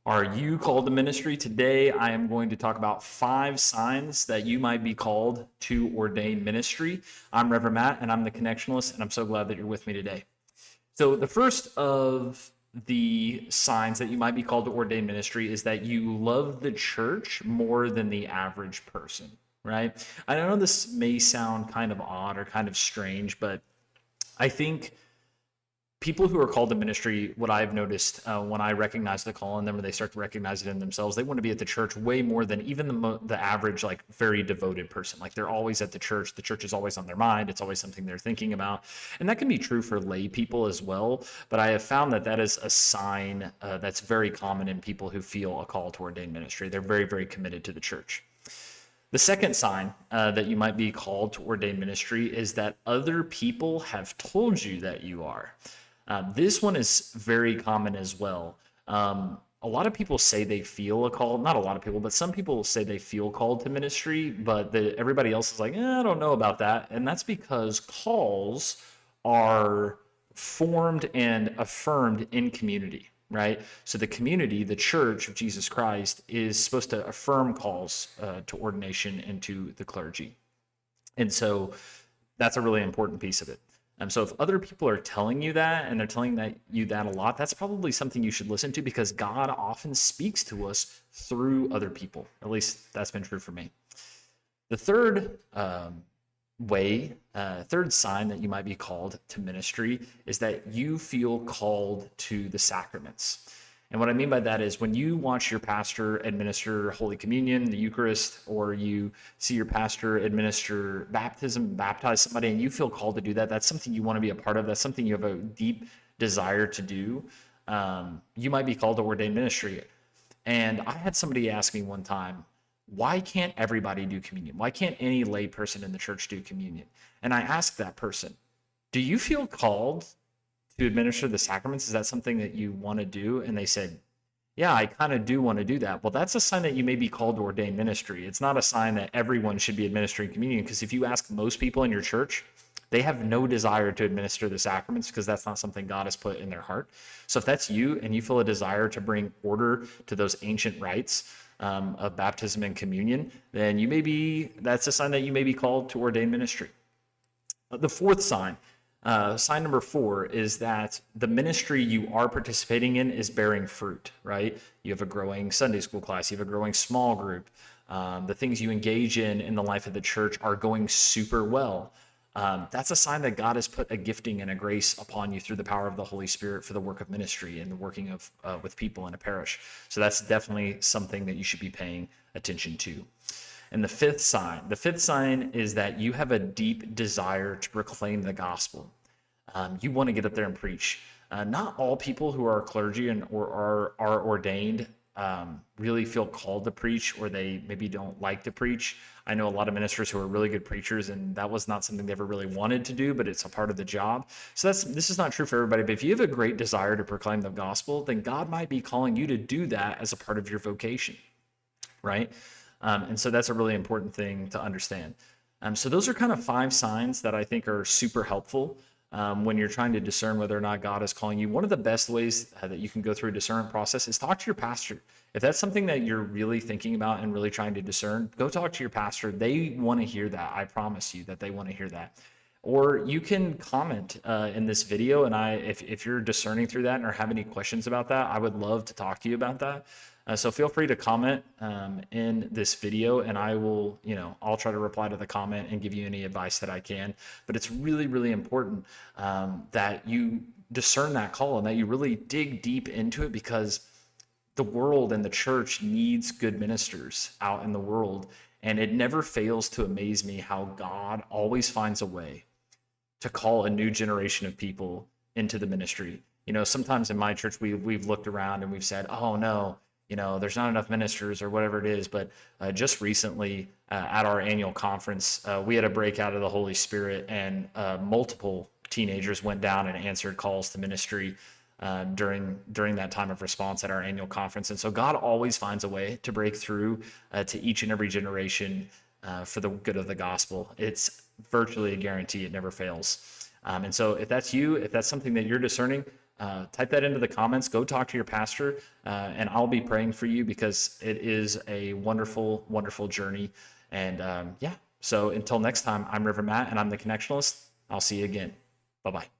Are you called to ministry? Today, I am going to talk about 5 signs that you might be called to ordain ministry. I'm Reverend Matt, and I'm the Connectionalist, and I'm so glad that you're with me today. So, the first of the signs that you might be called to ordain ministry is that you love the church more than the average person, right? I know this may sound kind of odd or kind of strange, but I think people who are called to ministry, what I've noticed when I recognize the call in them, or they start to recognize it in themselves, they want to be at the church way more than even the average, like very devoted person. Like they're always at the church. The church is always on their mind. It's always something they're thinking about, and that can be true for lay people as well. But I have found that that is a sign that's very common in people who feel a call to ordain ministry. They're very, very committed to the church. The second sign that you might be called to ordain ministry is that other people have told you that you are. This one is very common as well. A lot of people say they feel a call, not a lot of people, but some people say they feel called to ministry, but everybody else is like, I don't know about that. And that's because calls are formed and affirmed in community, right? So the community, the church of Jesus Christ, is supposed to affirm calls to ordination into the clergy. And so that's a really important piece of it. So if other people are telling you that and they're telling you that a lot, that's probably something you should listen to, because God often speaks to us through other people. At least that's been true for me. The third third sign that you might be called to ministry is that you feel called to the sacraments. And what I mean by that is when you watch your pastor administer Holy Communion, the Eucharist, or you see your pastor administer baptism, baptize somebody, and you feel called to do that, that's something you want to be a part of. That's something you have a deep desire to do. You might be called to ordain ministry. And I had somebody ask me one time, why can't everybody do communion? Why can't any lay person in the church do communion? And I asked that person, do you feel called to administer the sacraments? Is that something that you want to do? And they said, yeah, I kind of do want to do that. Well, that's a sign that you may be called to ordain ministry. It's not a sign that everyone should be administering communion, because if you ask most people in your church, they have no desire to administer the sacraments because that's not something God has put in their heart. So if that's you and you feel a desire to bring order to those ancient rites of baptism and communion, then that's a sign that you may be called to ordain ministry. The fourth sign, sign number 4, is that the ministry you are participating in is bearing fruit, right? You have a growing Sunday school class, you have a growing small group. The things you engage in the life of the church are going super well. That's a sign that God has put a gifting and a grace upon you through the power of the Holy Spirit for the work of ministry and the working of with people in a parish. So that's definitely something that you should be paying attention to. And the fifth sign is that you have a deep desire to proclaim the gospel. You want to get up there and preach. Not all people who are clergy or are ordained really feel called to preach, or they maybe don't like to preach. I know a lot of ministers who are really good preachers, and that was not something they ever really wanted to do, but it's a part of the job. So this is not true for everybody, but if you have a great desire to proclaim the gospel, then God might be calling you to do that as a part of your vocation, right? And so that's a really important thing to understand. So those are kind of 5 signs that I think are super helpful when you're trying to discern whether or not God is calling you. One of the best ways that you can go through a discernment process is talk to your pastor. If that's something that you're really thinking about and really trying to discern, go talk to your pastor. They want to hear that. I promise you that they want to hear that. Or you can comment in this video, and if you're discerning through that and or have any questions about that, I would love to talk to you about that. So feel free to comment in this video, and I'll try to reply to the comment and give you any advice that I can. But it's really, really important that you discern that call and that you really dig deep into it, because the world and the church needs good ministers out in the world. And it never fails to amaze me how God always finds a way to call a new generation of people into the ministry. Sometimes in my church, we've looked around and we've said, oh no, there's not enough ministers or whatever it is. But just recently at our annual conference, we had a breakout of the Holy Spirit, and multiple teenagers went down and answered calls to ministry during that time of response at our annual conference. And so God always finds a way to break through to each and every generation for the good of the gospel. It's virtually a guarantee. It never fails. And so if that's you, if that's something that you're discerning, type that into the comments. Go talk to your pastor, and I'll be praying for you because it is a wonderful, wonderful journey. And yeah, so until next time, I'm River Matt, and I'm the Connectionalist. I'll see you again. Bye-bye.